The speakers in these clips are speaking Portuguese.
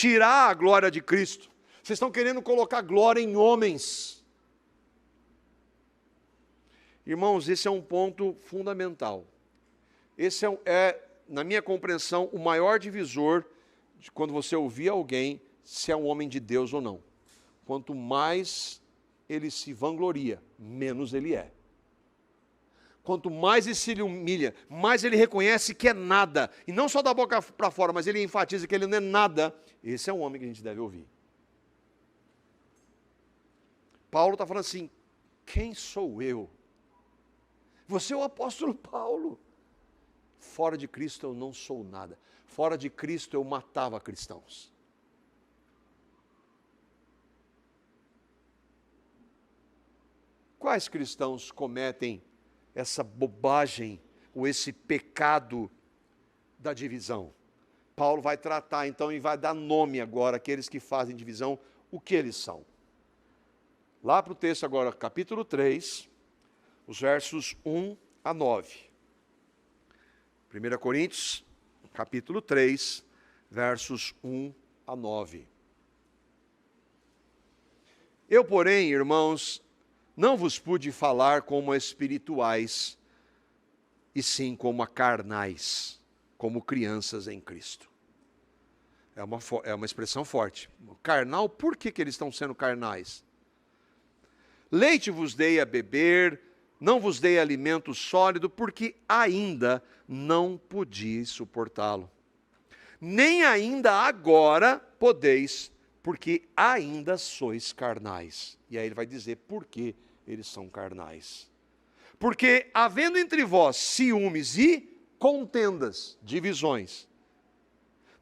tirar a glória de Cristo. Vocês estão querendo colocar glória em homens. Irmãos, esse é um ponto fundamental. Esse na minha compreensão, o maior divisor de quando você ouvir alguém se é um homem de Deus ou não. Quanto mais ele se vangloria, menos ele é. Quanto mais ele se humilha, mais ele reconhece que é nada. E não só da boca para fora, mas ele enfatiza que ele não é nada. Esse é um homem que a gente deve ouvir. Paulo está falando assim, quem sou eu? Você é o apóstolo Paulo. Fora de Cristo eu não sou nada. Fora de Cristo eu matava cristãos. Quais cristãos cometem essa bobagem ou esse pecado da divisão? Paulo vai tratar então e vai dar nome agora àqueles que fazem divisão, o que eles são. Lá para o texto agora, capítulo 3, os versos 1 a 9. 1 Coríntios, capítulo 3, versos 1 a 9. Eu, porém, irmãos, não vos pude falar como espirituais, e sim como a carnais, como crianças em Cristo. É uma expressão forte. Carnal, por que eles estão sendo carnais? Leite vos dei a beber, não vos dei alimento sólido, porque ainda não podiais suportá-lo. Nem ainda agora podeis, porque ainda sois carnais. E aí ele vai dizer por que eles são carnais. Porque havendo entre vós ciúmes e contendas, divisões,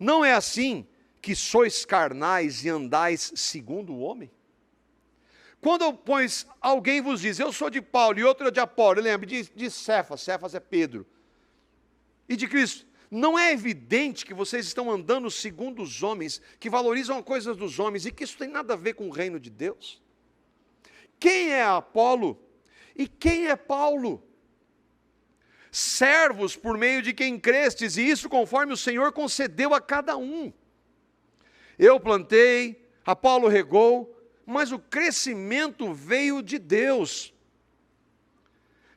não é assim que sois carnais e andais segundo o homem? Quando, pois, alguém vos diz, eu sou de Paulo e outro é de Apolo, lembre de Cefas, Cefas é Pedro, e de Cristo, não é evidente que vocês estão andando segundo os homens, que valorizam as coisas dos homens, e que isso tem nada a ver com o reino de Deus? Quem é Apolo e quem é Paulo? Servos por meio de quem crestes, e isso conforme o Senhor concedeu a cada um. Eu plantei, Apolo regou, mas o crescimento veio de Deus.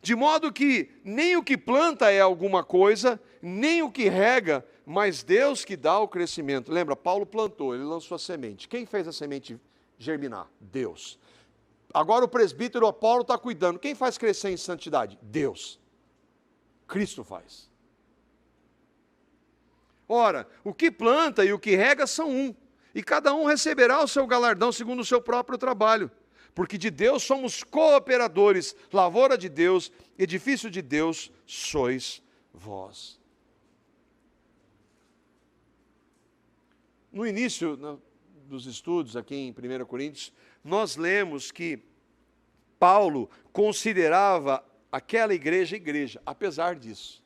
De modo que nem o que planta é alguma coisa, nem o que rega, mas Deus que dá o crescimento. Lembra, Paulo plantou, ele lançou a semente. Quem fez a semente germinar? Deus. Agora o presbítero Apolo está cuidando. Quem faz crescer em santidade? Deus. Cristo faz. Ora, o que planta e o que rega são um, e cada um receberá o seu galardão segundo o seu próprio trabalho. Porque de Deus somos cooperadores, lavoura de Deus, edifício de Deus sois vós. No início dos estudos aqui em 1 Coríntios, nós lemos que Paulo considerava aquela igreja, apesar disso.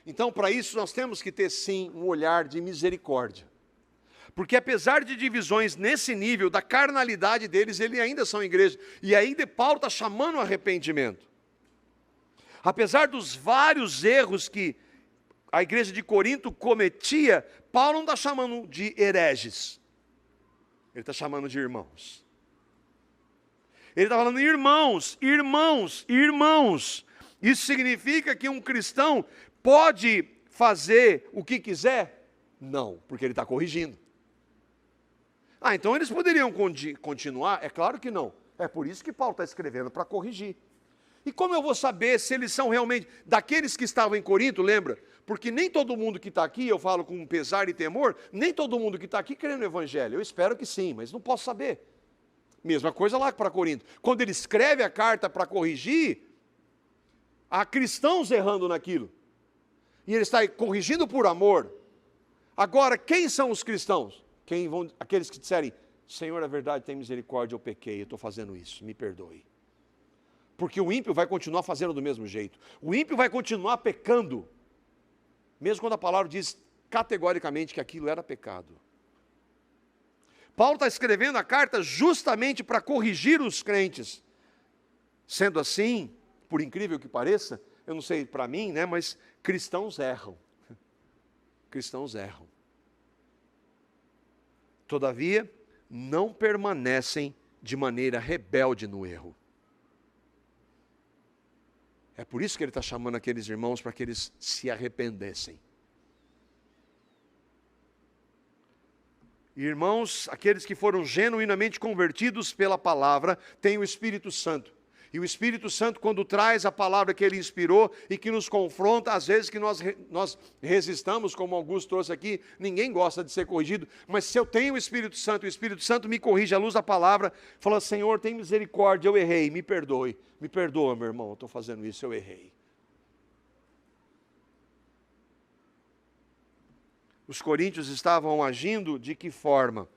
Então, para isso, nós temos que ter, sim, um olhar de misericórdia. Porque apesar de divisões nesse nível, da carnalidade deles, eles ainda são igreja. E ainda Paulo está chamando o arrependimento. Apesar dos vários erros que a igreja de Corinto cometia, Paulo não está chamando de hereges. Ele está chamando de irmãos. Ele está falando irmãos, irmãos, irmãos. Isso significa que um cristão pode fazer o que quiser? Não, porque ele está corrigindo. Então eles poderiam continuar? É claro que não. É por isso que Paulo está escrevendo, para corrigir. E como eu vou saber se eles são realmente daqueles que estavam em Corinto, lembra? Porque nem todo mundo que está aqui, eu falo com pesar e temor, nem todo mundo que está aqui crê no Evangelho. Eu espero que sim, mas não posso saber. Mesma coisa lá para Corinto. Quando ele escreve a carta para corrigir, há cristãos errando naquilo. E ele está corrigindo por amor. Agora, quem são os cristãos? Aqueles que disserem, Senhor, a verdade, tem misericórdia, eu pequei, eu estou fazendo isso, me perdoe. Porque o ímpio vai continuar fazendo do mesmo jeito. O ímpio vai continuar pecando. Mesmo quando a palavra diz categoricamente que aquilo era pecado. Paulo está escrevendo a carta justamente para corrigir os crentes. Sendo assim, por incrível que pareça, eu não sei para mim, mas cristãos erram. Cristãos erram. Todavia, não permanecem de maneira rebelde no erro. É por isso que ele está chamando aqueles irmãos para que eles se arrependessem. Irmãos, aqueles que foram genuinamente convertidos pela palavra, têm o Espírito Santo. E o Espírito Santo, quando traz a palavra que ele inspirou e que nos confronta, às vezes que nós resistamos, como Augusto trouxe aqui, ninguém gosta de ser corrigido, mas se eu tenho o Espírito Santo me corrige à luz da palavra, fala, Senhor, tem misericórdia, eu errei, me perdoe. Me perdoa, meu irmão, eu estou fazendo isso, eu errei. Os coríntios estavam agindo de que forma?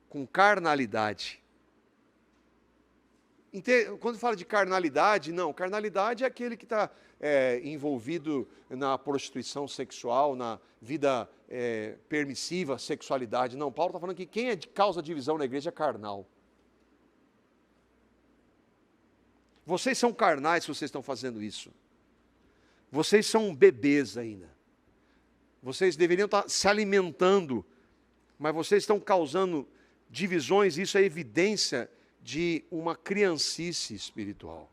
Com carnalidade. Quando fala de carnalidade, não, carnalidade é aquele que está envolvido na prostituição sexual, na vida permissiva, sexualidade. Não, Paulo está falando que quem causa divisão na igreja é carnal. Vocês são carnais se vocês estão fazendo isso. Vocês são bebês ainda. Vocês deveriam estar se alimentando, mas vocês estão causando divisões, isso é evidência de uma criancice espiritual.